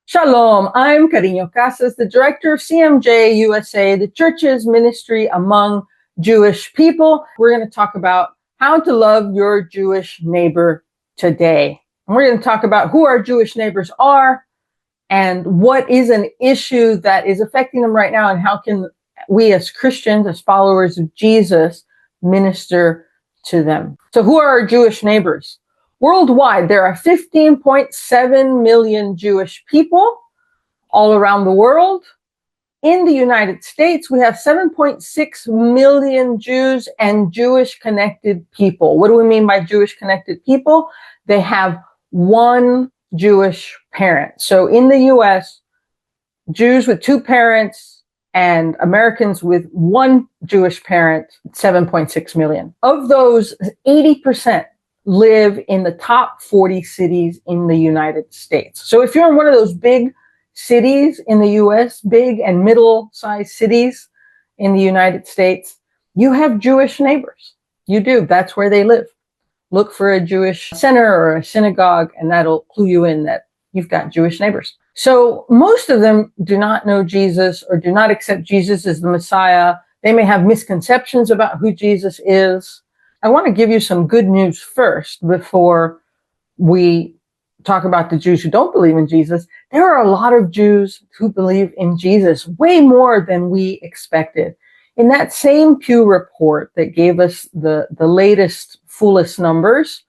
Shalom, I'm Cariño Casas, the director of CMJ-USA, the church's ministry among Jewish people. We're going to talk about how to love your Jewish neighbor today. And we're going to talk about who our Jewish neighbors are and what is an issue that is affecting them right now, and how can we as Christians, as followers of Jesus, minister to them. So who are our Jewish neighbors? Worldwide, there are 15.7 million Jewish people all around the world. In the United States, we have 7.6 million Jews and Jewish-connected people. What do we mean by Jewish-connected people? They have one Jewish parent. So in the U.S., Jews with two parents and Americans with one Jewish parent, 7.6 million. Of those, 80% live in the top 40 cities in the United States. So if you're in one of those big cities in the US, big and middle-sized cities in the United States, you have Jewish neighbors. You do. That's where they live. Look for a Jewish center or a synagogue, and that'll clue you in that you've got Jewish neighbors. So most of them do not know Jesus or do not accept Jesus as the Messiah. They may have misconceptions about who Jesus is. I want to give you some good news first before we talk about the Jews who don't believe in Jesus. There are a lot of Jews who believe in Jesus, way more than we expected. In that same Pew report that gave us the latest, fullest numbers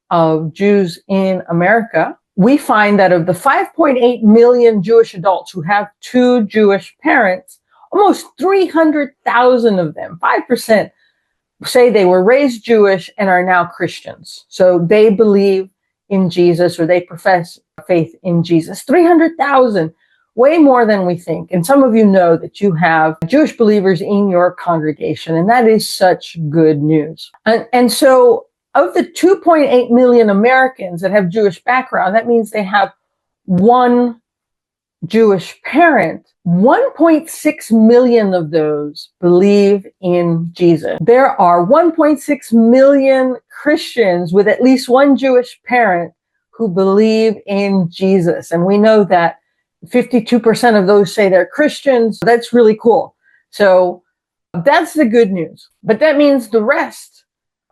of Jews in America, we find that of the 5.8 million Jewish adults who have two Jewish parents, almost 300,000 of them, 5%, say they were raised Jewish and are now Christians. So they believe in Jesus, or they profess faith in Jesus. 300,000, way more than we think. And some of you know that you have Jewish believers in your congregation, and that is such good news. And so of the 2.8 million Americans that have Jewish background, that means they have one Jewish parent. 1.6 million of those believe in Jesus. There are 1.6 million Christians with at least one Jewish parent who believe in Jesus. And we know that 52% of those say they're Christians. That's really cool. So that's the good news. But that means the rest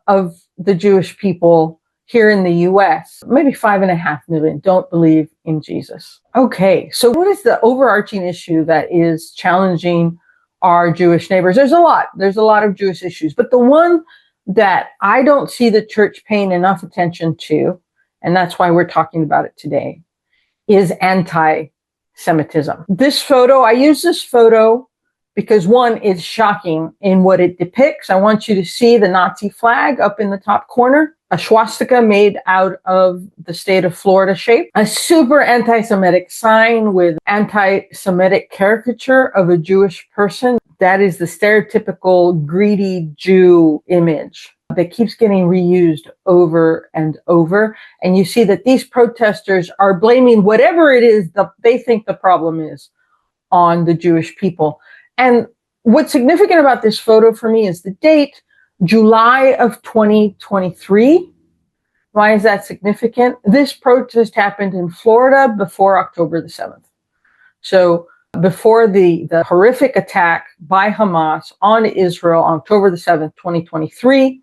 of the Jewish people here in the US, maybe 5.5 million, don't believe in Jesus. Okay, so what is the overarching issue that is challenging our Jewish neighbors? There's a lot of Jewish issues, but the one that I don't see the church paying enough attention to, and that's why we're talking about it today, is anti-Semitism. This photo, I use this photo because one, it's shocking in what it depicts. I want you to see the Nazi flag up in the top corner, a swastika made out of the state of Florida shape, a super anti-Semitic sign with anti-Semitic caricature of a Jewish person. That is the stereotypical greedy Jew image that keeps getting reused over and over. And you see that these protesters are blaming whatever it is that they think the problem is on the Jewish people. And what's significant about this photo for me is the date, July of 2023. Why is that significant? This protest happened in Florida before October the 7th. So before the horrific attack by Hamas on Israel on October the 7th, 2023,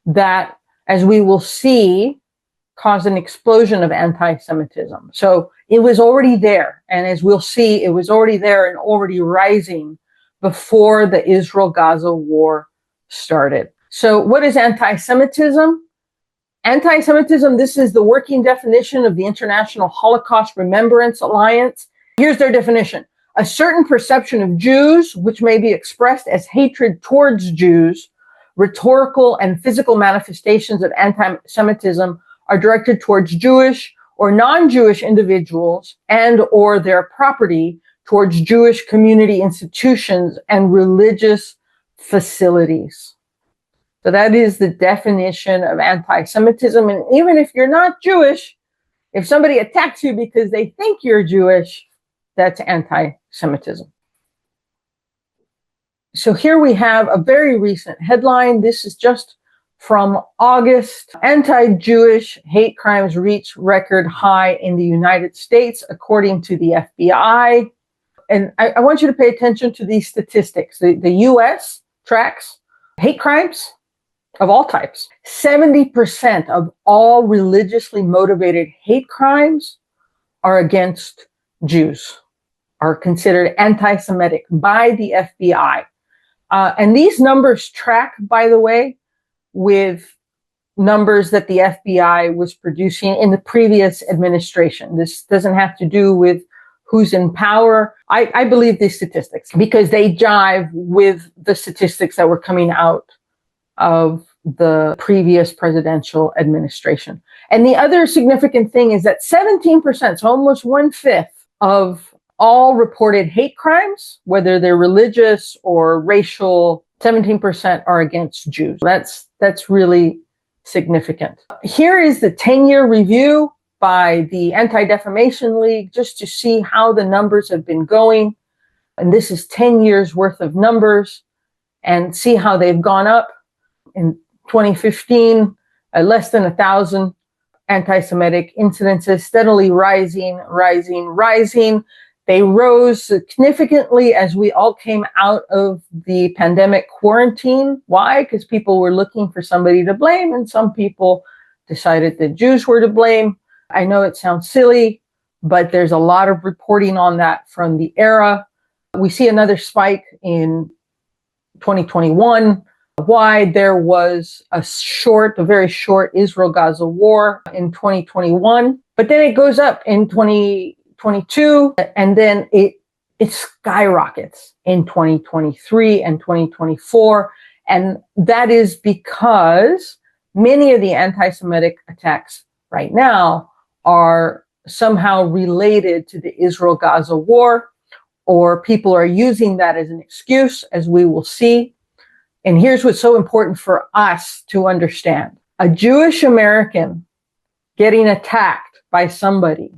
that, as we will see, caused an explosion of anti-Semitism. So it was already there. And as we'll see, it was already there and already rising before the Israel-Gaza war started. So what is anti-Semitism? Anti-Semitism, this is the working definition of the International Holocaust Remembrance Alliance. Here's their definition. A certain perception of Jews, which may be expressed as hatred towards Jews, rhetorical and physical manifestations of anti-Semitism are directed towards Jewish or non-Jewish individuals and or their property, towards Jewish community institutions and religious facilities. So that is the definition of anti-Semitism. And even if you're not Jewish, if somebody attacks you because they think you're Jewish, that's anti-Semitism. So here we have a very recent headline. This is just from August. Anti-Jewish hate crimes reached record high in the United States, according to the FBI. And I want you to pay attention to these statistics. The U.S. tracks hate crimes of all types. 70% of all religiously motivated hate crimes are against Jews, are considered anti-Semitic by the FBI. And these numbers track, by the way, with numbers that the FBI was producing in the previous administration. This doesn't have to do with who's in power. I believe these statistics because they jive with the statistics that were coming out of the previous presidential administration. And the other significant thing is that 17%, so almost 1/5 of all reported hate crimes, whether they're religious or racial, 17% are against Jews. That's really significant. Here is the 10-year review by the Anti-Defamation League, just to see how the numbers have been going. And this is 10 years worth of numbers, and see how they've gone up. In 2015, less than 1,000 anti-Semitic incidences, steadily rising. They rose significantly as we all came out of the pandemic quarantine. Why? Because people were looking for somebody to blame, and some people decided that Jews were to blame. I know it sounds silly, but there's a lot of reporting on that from the era. We see another spike in 2021. Why? There was a very short Israel-Gaza war in 2021, but then it goes up in 2022, and then it skyrockets in 2023 and 2024. And that is because many of the anti-Semitic attacks right now are somehow related to the Israel-Gaza war, or people are using that as an excuse, as we will see. And here's what's so important for us to understand. A Jewish American getting attacked by somebody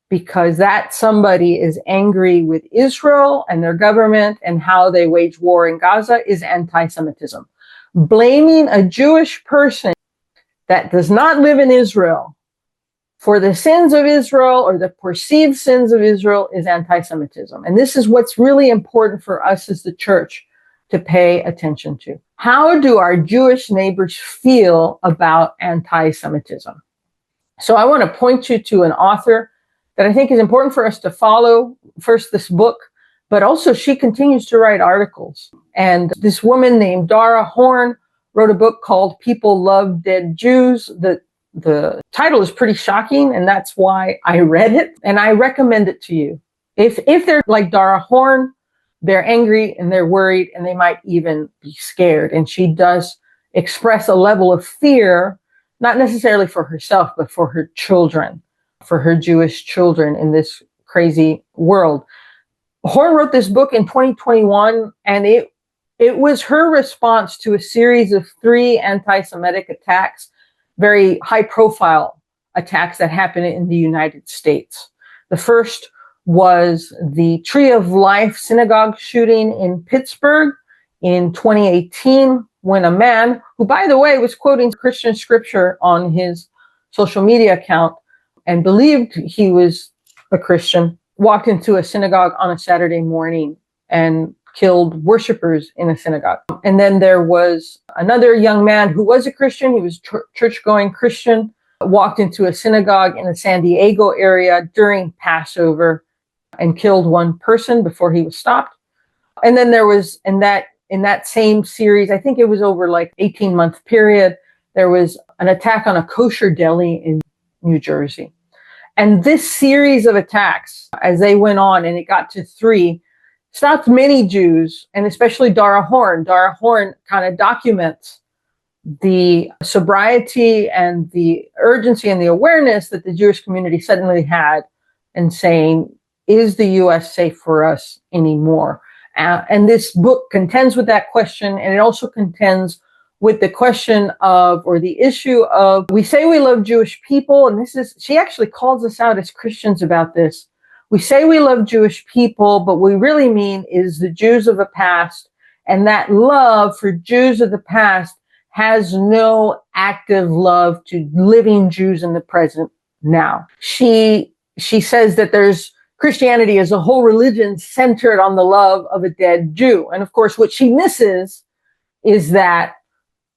because that somebody is angry with Israel and their government and how they wage war in Gaza is anti-Semitism. Blaming a Jewish person that does not live in Israel for the sins of Israel or the perceived sins of Israel is anti-Semitism. And this is what's really important for us as the church to pay attention to. How do our Jewish neighbors feel about anti-Semitism? So I want to point you to an author that I think is important for us to follow. First, this book, but also she continues to write articles. And this woman named Dara Horn wrote a book called People Love Dead Jews. The title is pretty shocking, and that's why I read it, and I recommend it to you. If they're like Dara Horn, they're angry and they're worried, and they might even be scared. And she does express a level of fear, not necessarily for herself, but for her children, for her Jewish children in this crazy world. Horn wrote this book in 2021, and it was her response to a series of 3 anti-Semitic attacks, very high-profile attacks that happened in the United States. The first was the Tree of Life synagogue shooting in Pittsburgh in 2018, when a man, who, by the way, was quoting Christian scripture on his social media account and believed he was a Christian, walked into a synagogue on a Saturday morning and killed worshipers in a synagogue. And then there was another young man who was a Christian. He was church-going Christian, walked into a synagogue in the San Diego area during Passover and killed one person before he was stopped. And then there was, in that same series, I think it was over like 18-month period, there was an attack on a kosher deli in New Jersey. And this series of attacks, as they went on, and it got to 3, stopped many Jews, and especially Dara Horn. Dara Horn kind of documents the sobriety and the urgency and the awareness that the Jewish community suddenly had in saying, is the U.S. safe for us anymore? And this book contends with that question, and it also contends with the question of, or the issue of, we say we love Jewish people, and she actually calls us out as Christians about this. We say we love Jewish people, but what we really mean is the Jews of the past, and that love for Jews of the past has no active love to living Jews in the present now. She says that there's Christianity as a whole religion centered on the love of a dead Jew. And of course, what she misses is that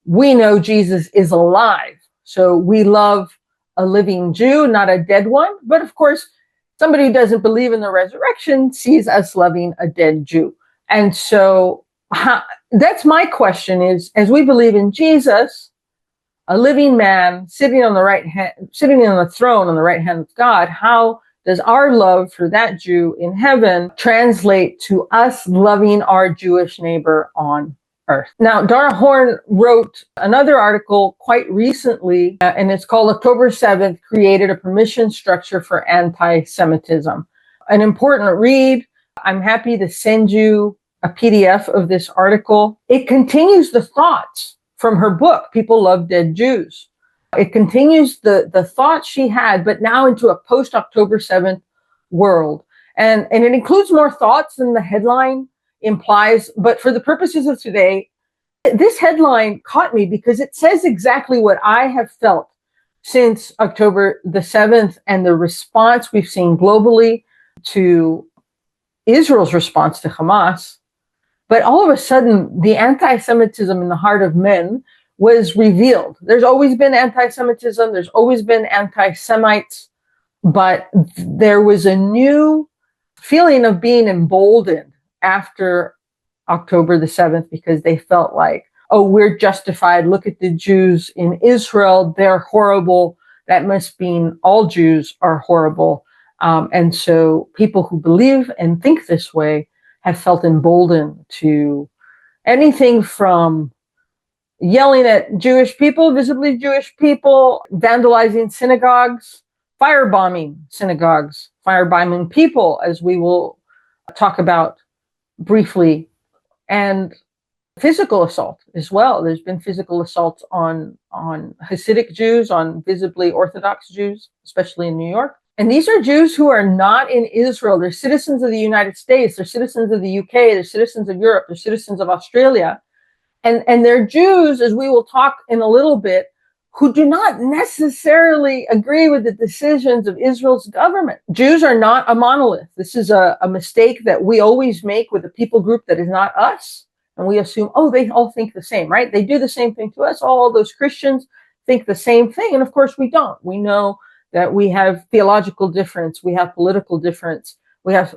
we know Jesus is alive. So we love a living Jew, not a dead one. But of course, somebody who doesn't believe in the resurrection sees us loving a dead Jew. And so that's my question is, as we believe in Jesus, a living man sitting on the throne on the right hand of God, how does our love for that Jew in heaven translate to us loving our Jewish neighbor on earth? Now, Dara Horn wrote another article quite recently, and it's called October 7th Created a Permission Structure for Anti-Semitism. An important read. I'm happy to send you a PDF of this article. It continues the thoughts from her book, People Love Dead Jews. It continues the thoughts she had, but now into a post-October 7th world. And it includes more thoughts than the headline implies. But for the purposes of today, this headline caught me because it says exactly what I have felt since October the 7th and the response we've seen globally to Israel's response to Hamas. But all of a sudden, the anti-Semitism in the heart of men was revealed. There's always been anti-Semitism. There's always been anti-Semites. But there was a new feeling of being emboldened after October the 7th because they felt like, oh, we're justified. Look at the Jews in Israel. They're horrible. That must mean all Jews are horrible. And so people who believe and think this way have felt emboldened to anything from yelling at Jewish people, visibly Jewish people, vandalizing synagogues, firebombing synagogues, firebombing people, as we will talk about briefly, and physical assault as well. There's been physical assaults on Hasidic Jews, on visibly Orthodox Jews, especially in New York. And these are Jews who are not in Israel. They're citizens of the United States. They're citizens of the UK. They're citizens of Europe. They're citizens of Australia. And they're Jews, as we will talk in a little bit, who do not necessarily agree with the decisions of Israel's government. Jews are not a monolith. This is a mistake that we always make with a people group that is not us. And we assume, oh, they all think the same, right? They do the same thing to us. All those Christians think the same thing. And of course we don't. We know that we have theological difference. We have political difference. We have,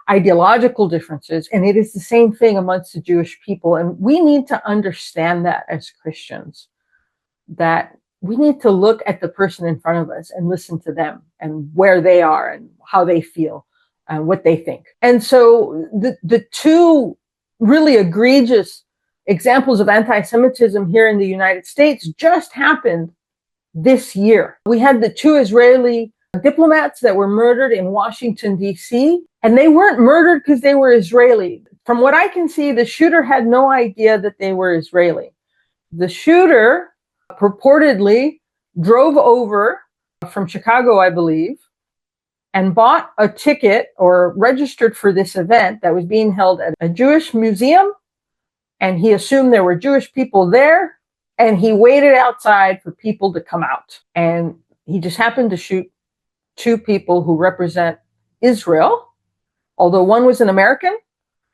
ideological differences. And it is the same thing amongst the Jewish people. And we need to understand that as Christians, that we need to look at the person in front of us and listen to them and where they are and how they feel and what they think. And so the two really egregious examples of anti-Semitism here in the United States just happened this year. We had the two Israeli diplomats that were murdered in Washington, D.C., and they weren't murdered because they were Israeli. From what I can see, the shooter had no idea that they were Israeli. The shooter purportedly drove over from Chicago, I believe, and bought a ticket or registered for this event that was being held at a Jewish museum. And he assumed there were Jewish people there. And he waited outside for people to come out. And he just happened to shoot two people who represent Israel, although one was an American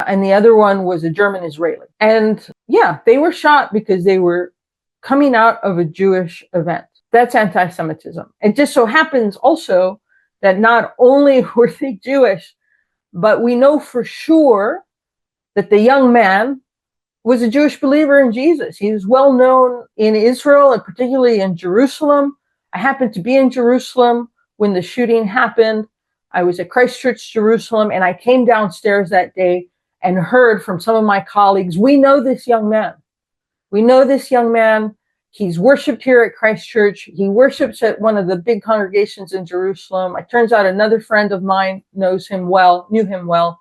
and the other one was a German Israeli. And yeah, they were shot because they were coming out of a Jewish event. That's anti-Semitism. It just so happens also that not only were they Jewish, but we know for sure that the young man was a Jewish believer in Jesus. He was well known in Israel and particularly in Jerusalem. I happened to be in Jerusalem when the shooting happened. I was at Christ Church, Jerusalem, and I came downstairs that day and heard from some of my colleagues, we know this young man. We know this young man. He's worshiped here at Christ Church. He worships at one of the big congregations in Jerusalem. It turns out another friend of mine knew him well.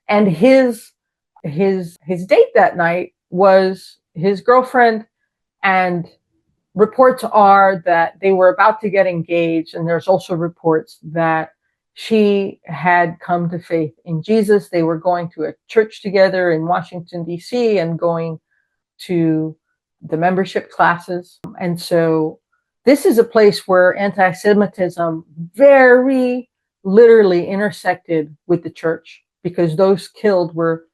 And his date that night was his girlfriend, and reports are that they were about to get engaged. And there's also reports that she had come to faith in Jesus. They were going to a church together in Washington, D.C. and going to the membership classes. And so this is a place where anti-Semitism very literally intersected with the church, because those killed were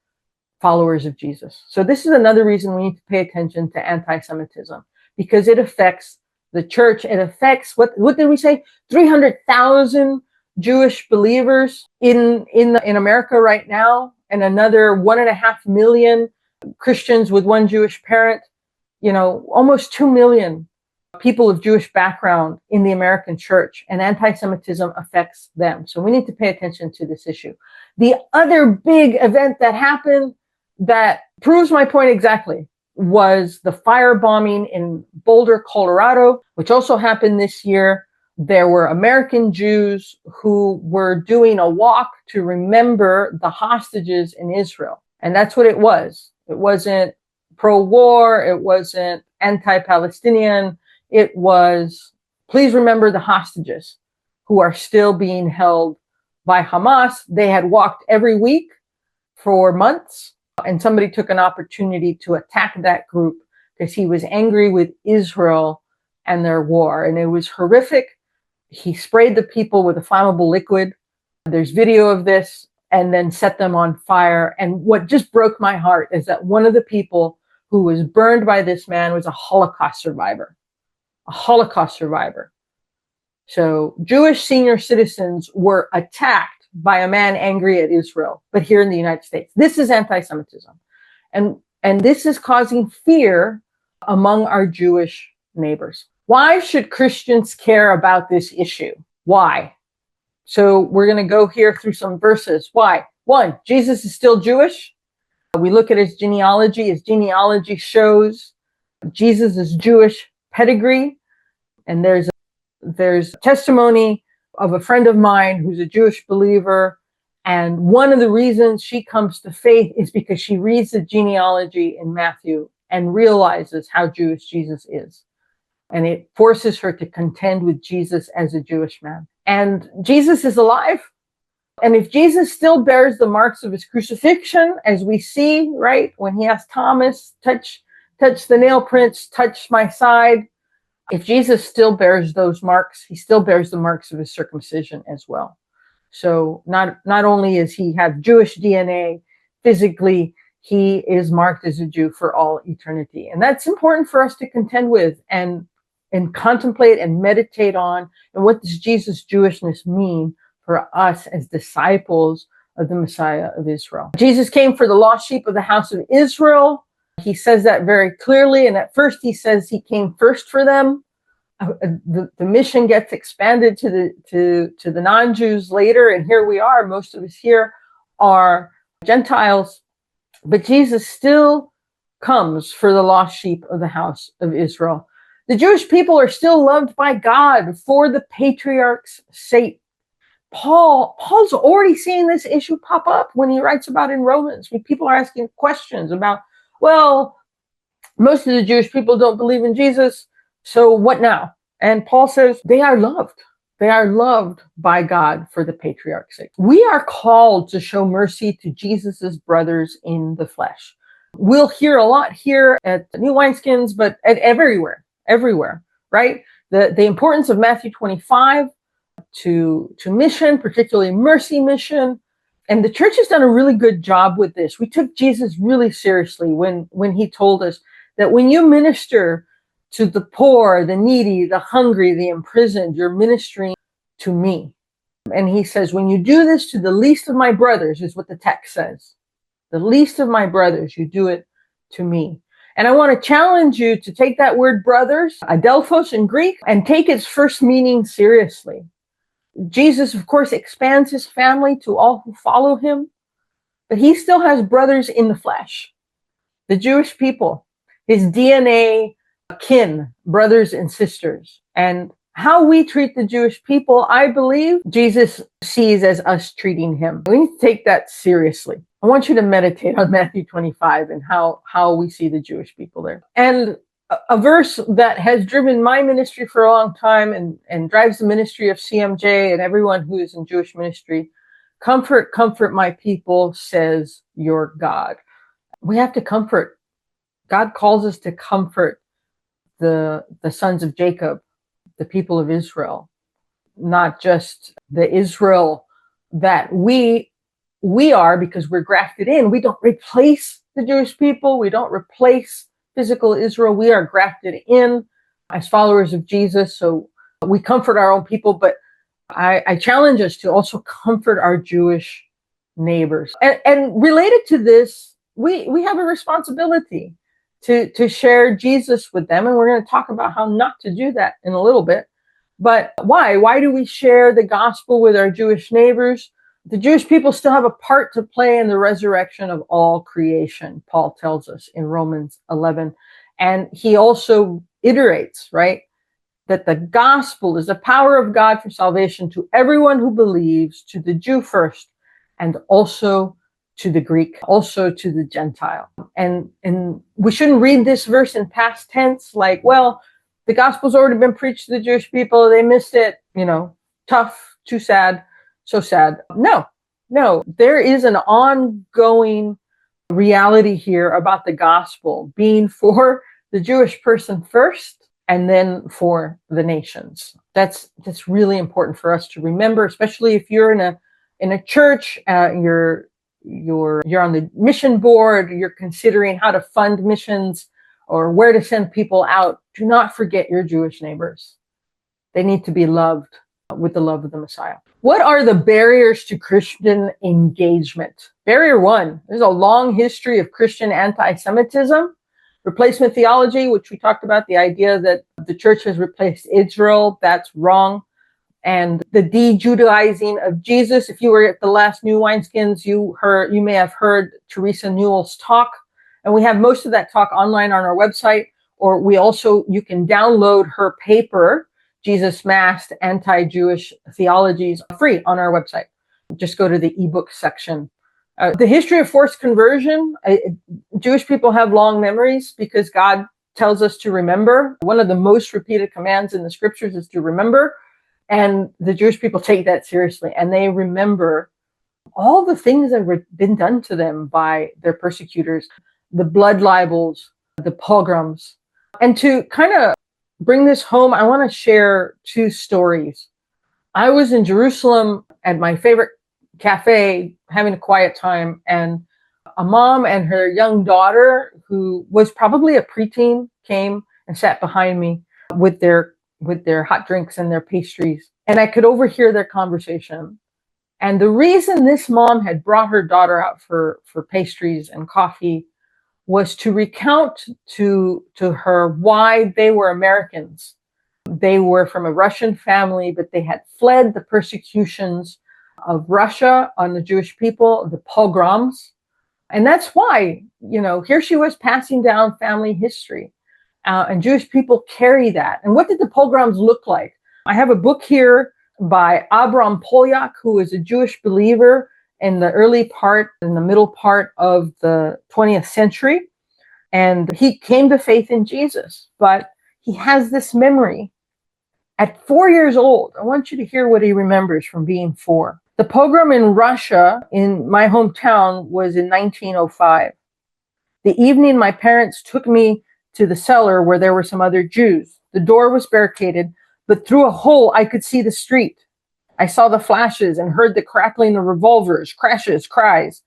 followers of Jesus. So this is another reason we need to pay attention to anti-Semitism, because it affects the church. It affects, what did we say? 300,000 Jewish believers in America right now, and another 1.5 million Christians with one Jewish parent. You know, almost 2 million people of Jewish background in the American church, and anti-Semitism affects them. So we need to pay attention to this issue. The other big event that happened that proves my point exactly was the firebombing in Boulder, Colorado, which also happened this year. There were American Jews who were doing a walk to remember the hostages in Israel. And that's what it was. It wasn't pro-war. It wasn't anti-Palestinian. It was, please remember the hostages who are still being held by Hamas. They had walked every week for months, and somebody took an opportunity to attack that group because he was angry with Israel and their war. And it was horrific. He sprayed the people with a flammable liquid. There's video of this, and then set them on fire. And what just broke my heart is that one of the people who was burned by this man was a Holocaust survivor. A Holocaust survivor. So Jewish senior citizens were attacked by a man angry at Israel, but here in the United States. This is anti-Semitism. And this is causing fear among our Jewish neighbors. Why should Christians care about this issue? Why? So we're going to go here through some verses. Why? One, Jesus is still Jewish. We look at his genealogy. His genealogy shows Jesus' Jewish pedigree. And there's testimony of a friend of mine who's a Jewish believer. And one of the reasons she comes to faith is because she reads the genealogy in Matthew and realizes how Jewish Jesus is. And it forces her to contend with Jesus as a Jewish man. And Jesus is alive. And if Jesus still bears the marks of his crucifixion, as we see, right, when he asked Thomas, touch the nail prints, touch my side. If Jesus still bears those marks, he still bears the marks of his circumcision as well. So not only is he have Jewish DNA physically, he is marked as a Jew for all eternity. And that's important for us to contend with and contemplate and meditate on. And what does Jesus' Jewishness mean for us as disciples of the Messiah of Israel? Jesus came for the lost sheep of the house of Israel. He says that very clearly. And at first he says he came first for them. The mission gets expanded to the non-Jews later. And here we are. Most of us here are Gentiles. But Jesus still comes for the lost sheep of the house of Israel. The Jewish people are still loved by God for the patriarchs' sake. Paul's already seeing this issue pop up when he writes about in Romans. When people are asking questions about, well, most of the Jewish people don't believe in Jesus, so what now? And Paul says they are loved. They are loved by God for the patriarch's sake. We are called to show mercy to Jesus's brothers in the flesh. We'll hear a lot here at New Wineskins, but everywhere, right? The importance of Matthew 25 to mission, particularly mercy mission. And the church has done a really good job with this. We took Jesus really seriously when he told us that when you minister to the poor, the needy, the hungry, the imprisoned, you're ministering to me. And he says, when you do this to the least of my brothers, is what the text says. The least of my brothers, you do it to me. And I want to challenge you to take that word brothers, adelphos in Greek, and take its first meaning seriously. Jesus, of course, expands his family to all who follow him, but he still has brothers in the flesh, the Jewish people, his DNA kin, brothers and sisters. And how we treat the Jewish people, I believe Jesus sees as us treating him. We need to take that seriously. I want you to meditate on Matthew 25 and how we see the Jewish people there. And a verse that has driven my ministry for a long time and drives the ministry of CMJ and everyone who is in Jewish ministry. Comfort, comfort my people, says your God. We have to comfort. God calls us to comfort the sons of Jacob, the people of Israel, not just the Israel that we are, because we're grafted in. We don't replace the Jewish people. We don't replace physical Israel. We are grafted in as followers of Jesus. So we comfort our own people, but I challenge us to also comfort our Jewish neighbors. And related to this, we have a responsibility to share Jesus with them. And we're going to talk about how not to do that in a little bit. But why? Why do we share the gospel with our Jewish neighbors? The Jewish people still have a part to play in the resurrection of all creation, Paul tells us in Romans 11. And he also iterates, right, that the gospel is the power of God for salvation to everyone who believes, to the Jew first, and also to the Greek, also to the Gentile. And we shouldn't read this verse in past tense, like, well, the gospel's already been preached to the Jewish people. They missed it, tough, too sad, so sad. No, there is an ongoing reality here about the gospel being for the Jewish person first and then for the nations. That's really important for us to remember, especially if you're in a church, you're on the mission board, you're considering how to fund missions or where to send people out. Do not forget your Jewish neighbors. They need to be loved with the love of the Messiah. What are the barriers to Christian engagement? Barrier one, there's a long history of Christian anti-Semitism, replacement theology, which we talked about, the idea that the church has replaced Israel. That's wrong. And the de-Judaizing of Jesus. If you were at the last New Wineskins, you may have heard Teresa Newell's talk. And we have most of that talk online on our website, or you can download her paper, Jesus Masked Anti-Jewish Theologies, free on our website. Just go to the ebook section. The history of forced conversion. Jewish people have long memories because God tells us to remember. One of the most repeated commands in the scriptures is to remember. And the Jewish people take that seriously. And they remember all the things that have been done to them by their persecutors, the blood libels, the pogroms. And to kind of bring this home, I want to share two stories. I was in Jerusalem at my favorite cafe, having a quiet time, and a mom and her young daughter, who was probably a preteen, came and sat behind me with their hot drinks and their pastries. And I could overhear their conversation. And the reason this mom had brought her daughter out for pastries and coffee was to recount to her why they were Americans. They were from a Russian family, but they had fled the persecutions of Russia on the Jewish people, the pogroms. And that's why, here she was passing down family history. And Jewish people carry that. And what did the pogroms look like? I have a book here by Abram Polyak, who is a Jewish believer in the middle part of the 20th century. And he came to faith in Jesus, but he has this memory. At 4 years old, I want you to hear what he remembers from being 4. The pogrom in Russia, in my hometown, was in 1905. The evening my parents took me to the cellar where there were some other Jews. The door was barricaded, but through a hole I could see the street. I saw the flashes and heard the crackling of revolvers, crashes, cries.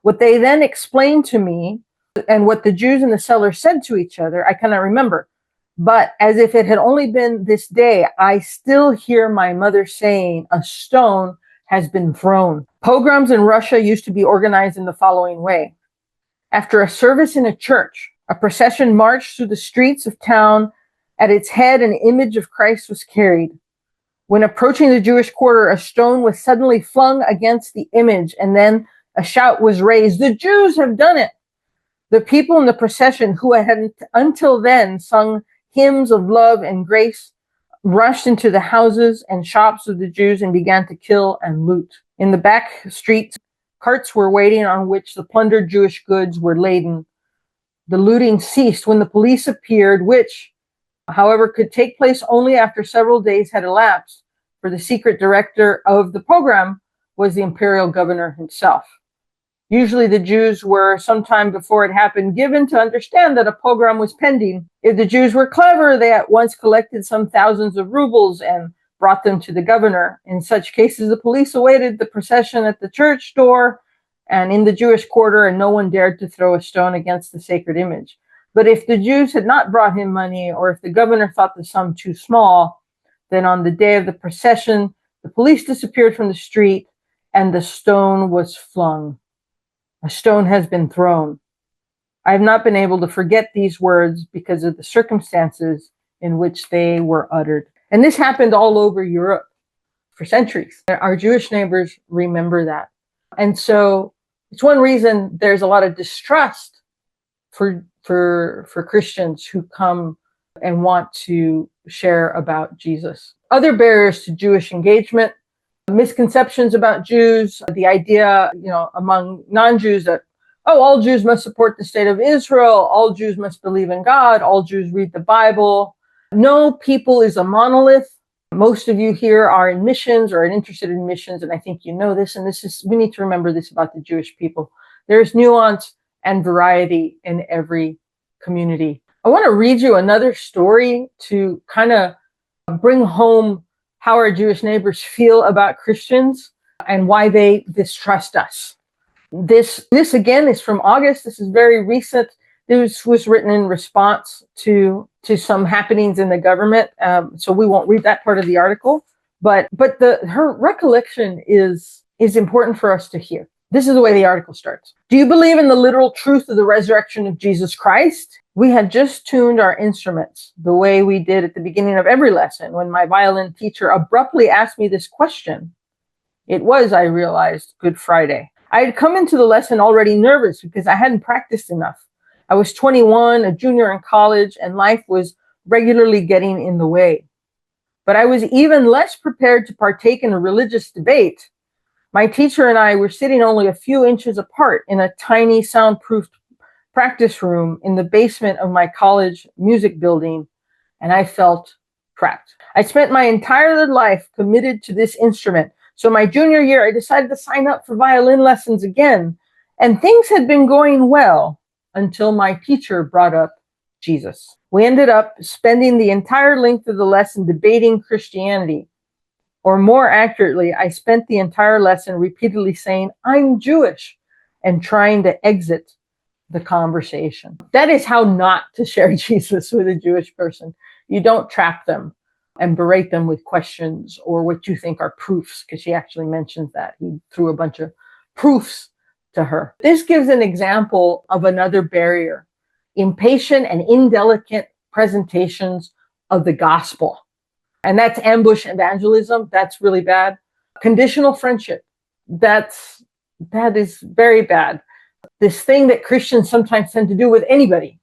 What they then explained to me and what the Jews in the cellar said to each other, I cannot remember. But as if it had only been this day, I still hear my mother saying, "A stone has been thrown." Pogroms in Russia used to be organized in the following way. After a service in a church, a procession marched through the streets of town. At its head, an image of Christ was carried. When approaching the Jewish quarter, a stone was suddenly flung against the image, and then a shout was raised, "The Jews have done it!" The people in the procession, who had until then sung hymns of love and grace, rushed into the houses and shops of the Jews and began to kill and loot. In the back streets, carts were waiting on which the plundered Jewish goods were laden. The looting ceased when the police appeared, which, however, could take place only after several days had elapsed, for the secret director of the pogrom was the imperial governor himself. Usually the Jews were, sometime before it happened, given to understand that a pogrom was pending. If the Jews were clever, they at once collected some thousands of rubles and brought them to the governor. In such cases, the police awaited the procession at the church door and in the Jewish quarter, and no one dared to throw a stone against the sacred image. But if the Jews had not brought him money, or if the governor thought the sum too small, then on the day of the procession, the police disappeared from the street and the stone was flung. A stone has been thrown. I have not been able to forget these words because of the circumstances in which they were uttered. And this happened all over Europe for centuries. Our Jewish neighbors remember that. And so it's one reason there's a lot of distrust for Christians who come and want to share about Jesus. Other barriers to Jewish engagement, misconceptions about Jews, the idea, among non-Jews that, all Jews must support the state of Israel, all Jews must believe in God, all Jews read the Bible. No people is a monolith. Most of you here are in missions or interested in missions, and I think you know this, and we need to remember this about the Jewish people. There's nuance and variety in every community. I want to read you another story to kind of bring home how our Jewish neighbors feel about Christians and why they distrust us. This again is from August. This is very recent. This was written in response to some happenings in the government. So we won't read that part of the article, but her recollection is important for us to hear. This is the way the article starts. Do you believe in the literal truth of the resurrection of Jesus Christ? We had just tuned our instruments the way we did at the beginning of every lesson when my violin teacher abruptly asked me this question. It was, I realized, Good Friday. I had come into the lesson already nervous because I hadn't practiced enough. I was 21, a junior in college, and life was regularly getting in the way. But I was even less prepared to partake in a religious debate. My teacher and I were sitting only a few inches apart in a tiny soundproofed practice room in the basement of my college music building, and I felt trapped. I spent my entire life committed to this instrument. So my junior year, I decided to sign up for violin lessons again, and things had been going well until my teacher brought up Jesus. We ended up spending the entire length of the lesson debating Christianity. Or more accurately, I spent the entire lesson repeatedly saying, I'm Jewish, and trying to exit the conversation. That is how not to share Jesus with a Jewish person. You don't trap them and berate them with questions or what you think are proofs, because she actually mentions that. He threw a bunch of proofs to her. This gives an example of another barrier: impatient and indelicate presentations of the gospel. And that's ambush evangelism. That's really bad. Conditional friendship. That is very bad. This thing that Christians sometimes tend to do with anybody,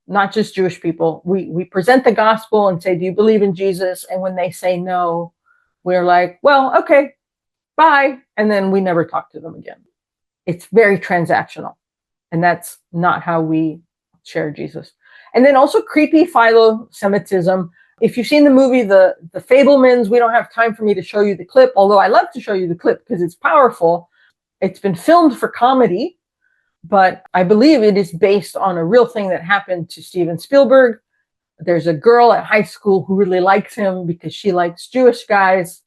not just Jewish people. We present the gospel and say, do you believe in Jesus? And when they say no, we're like, well, okay, bye. And then we never talk to them again. It's very transactional. And that's not how we share Jesus. And then also creepy philo-Semitism. If you've seen the movie, The Fabelmans, we don't have time for me to show you the clip, although I love to show you the clip because it's powerful. It's been filmed for comedy, but I believe it is based on a real thing that happened to Steven Spielberg. There's a girl at high school who really likes him because she likes Jewish guys.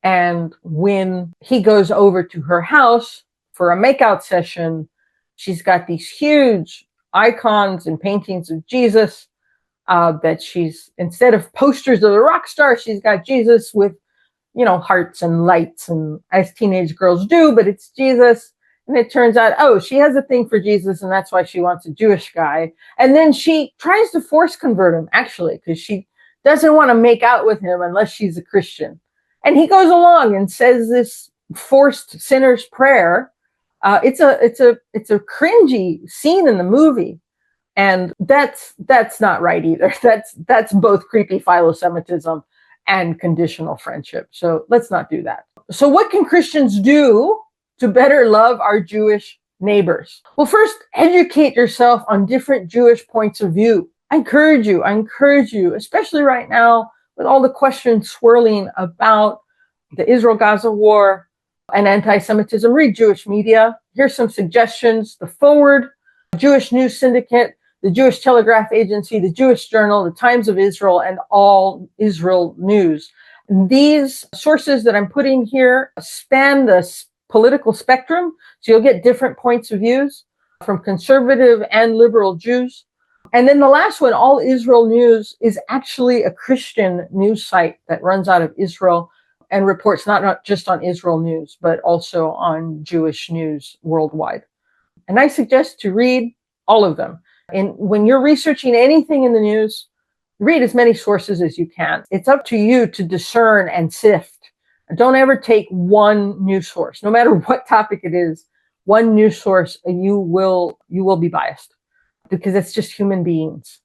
And when he goes over to her house for a makeout session, she's got these huge icons and paintings of Jesus that she's, instead of posters of the rock star, she's got Jesus with, hearts and lights, and as teenage girls do, but it's Jesus. And it turns out, she has a thing for Jesus, and that's why she wants a Jewish guy. And then she tries to force convert him, actually, because she doesn't want to make out with him unless she's a Christian. And he goes along and says this forced sinner's prayer. It's a cringy scene in the movie. And that's not right either. That's both creepy philo-Semitism and conditional friendship. So let's not do that. So what can Christians do to better love our Jewish neighbors? Well, first, educate yourself on different Jewish points of view. I encourage you, especially right now with all the questions swirling about the Israel-Gaza war and anti-Semitism. Read Jewish media. Here's some suggestions. The Forward, Jewish News Syndicate, the Jewish Telegraph Agency, the Jewish Journal, the Times of Israel, and All Israel News. These sources that I'm putting here span the political spectrum, so you'll get different points of views from conservative and liberal Jews. And then the last one, All Israel News, is actually a Christian news site that runs out of Israel and reports not just on Israel news, but also on Jewish news worldwide. And I suggest to read all of them. And when you're researching anything in the news, read as many sources as you can. It's up to you to discern and sift. Don't ever take one news source, no matter what topic it is. One news source, you will be biased because it's just human beings.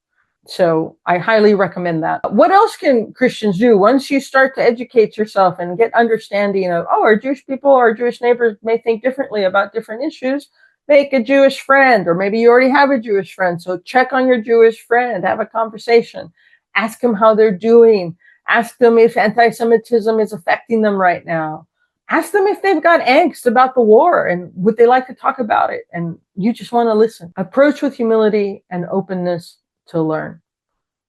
So I highly recommend that. What else can Christians do once you start to educate yourself and get understanding of, oh, our Jewish people, our Jewish neighbors may think differently about different issues? Make a Jewish friend, or maybe you already have a Jewish friend. So check on your Jewish friend, have a conversation, ask them how they're doing, ask them if anti-Semitism is affecting them right now. Ask them if they've got angst about the war and would they like to talk about it. And you just want to listen. Approach with humility and openness to learn.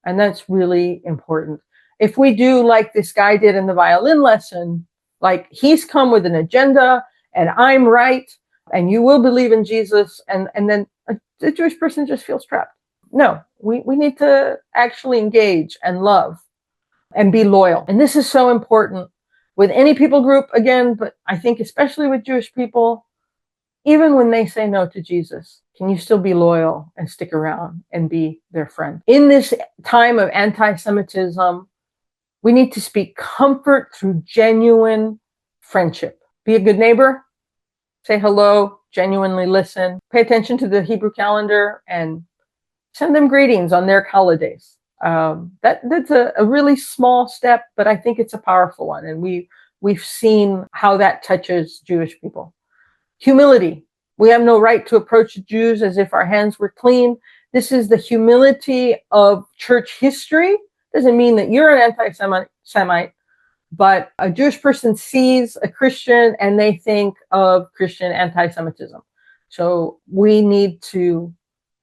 And that's really important. If we do like this guy did in the violin lesson, like he's come with an agenda and I'm right and you will believe in Jesus, and then the Jewish person just feels trapped. No, we need to actually engage and love and be loyal. And this is so important with any people group, again, but I think especially with Jewish people, even when they say no to Jesus, can you still be loyal and stick around and be their friend? In this time of anti-Semitism, we need to speak comfort through genuine friendship. Be a good neighbor, say hello, genuinely listen, pay attention to the Hebrew calendar, and send them greetings on their holidays. That's a really small step, but I think it's a powerful one. And we've seen how that touches Jewish people. Humility. We have no right to approach Jews as if our hands were clean. This is the humility of church history. Doesn't mean that you're an anti-Semite, but a Jewish person sees a Christian and they think of Christian anti-Semitism. So we need to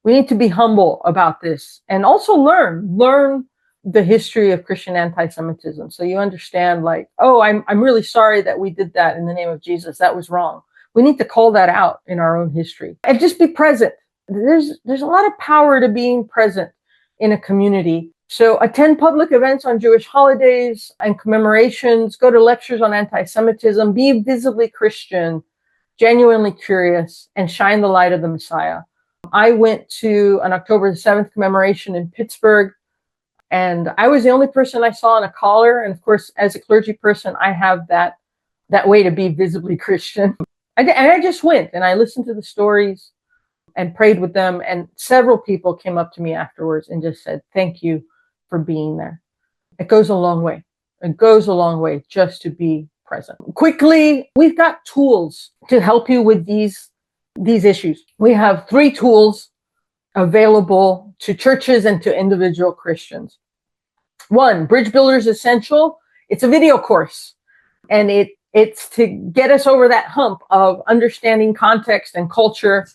be humble about this and also learn the history of Christian anti-Semitism. So you understand, like, oh, I'm really sorry that we did that in the name of Jesus. That was wrong. We need to call that out in our own history and just be present. There's a lot of power to being present in a community. So attend public events on Jewish holidays and commemorations, go to lectures on anti-Semitism, be visibly Christian, genuinely curious, and shine the light of the Messiah. I went to an October the 7th commemoration in Pittsburgh, and I was the only person I saw in a collar. And of course, as a clergy person, I have that way to be visibly Christian. And I just went and I listened to the stories and prayed with them. And several people came up to me afterwards and just said, thank you for being there. It goes a long way. It goes a long way just to be present. Quickly, we've got tools to help you with these issues. We have 3 tools available to churches and to individual Christians. 1, Bridge Builders Essential. It's a video course, and it's to get us over that hump of understanding context and culture,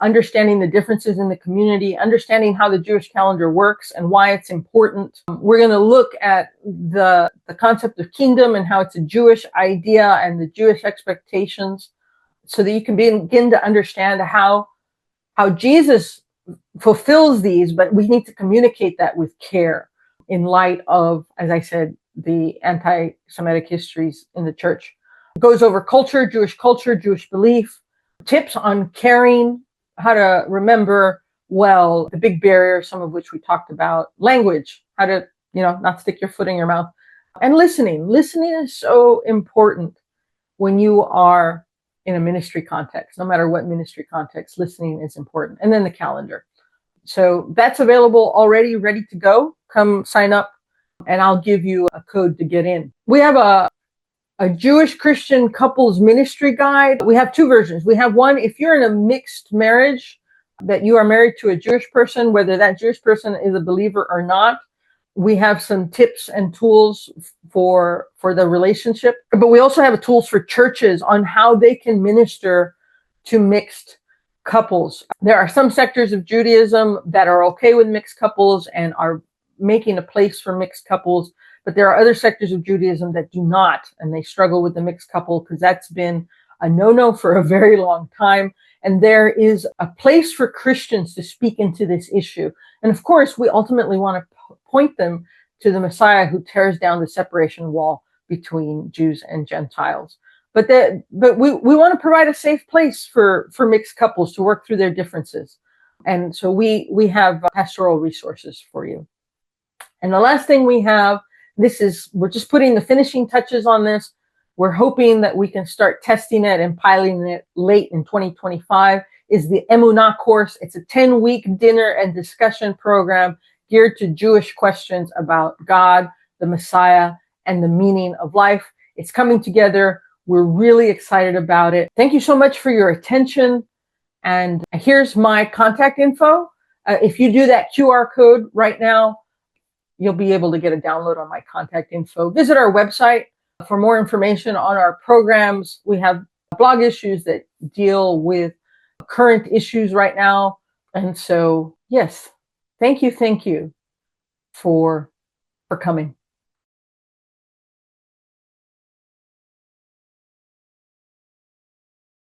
understanding the differences in the community, understanding how the Jewish calendar works and why it's important. We're going to look at the concept of kingdom and how it's a Jewish idea and the Jewish expectations, so that you can begin to understand how Jesus fulfills these, but we need to communicate that with care in light of, as I said, the anti-Semitic histories in the church. It goes over culture, Jewish belief, tips on caring, how to remember well the big barriers, some of which we talked about, language, how to, not stick your foot in your mouth, and listening. Listening is so important when you are in a ministry context. No matter what ministry context, listening is important. And then the calendar. So that's available already, ready to go. Come sign up and I'll give you a code to get in. We have a Jewish Christian couples ministry guide. We have 2 versions. We have one, if you're in a mixed marriage, that you are married to a Jewish person, whether that Jewish person is a believer or not. We have some tips and tools for the relationship, but we also have tools for churches on how they can minister to mixed couples. There are some sectors of Judaism that are okay with mixed couples and are making a place for mixed couples, but there are other sectors of Judaism that do not, and they struggle with the mixed couple because that's been a no-no for a very long time. And there is a place for Christians to speak into this issue. And of course, we ultimately want to point them to the Messiah who tears down the separation wall between Jews and Gentiles. But we want to provide a safe place for mixed couples to work through their differences. And so we have pastoral resources for you. And the last thing we have, we're just putting the finishing touches on this. We're hoping that we can start testing it and piloting it late in 2025, is the Emunah course. It's a 10-week dinner and discussion program geared to Jewish questions about God, the Messiah, and the meaning of life. It's coming together. We're really excited about it. Thank you so much for your attention. And here's my contact info. If you do that QR code right now, you'll be able to get a download on my contact info. Visit our website for more information on our programs. We have blog issues that deal with current issues right now. And so, yes, thank you for coming.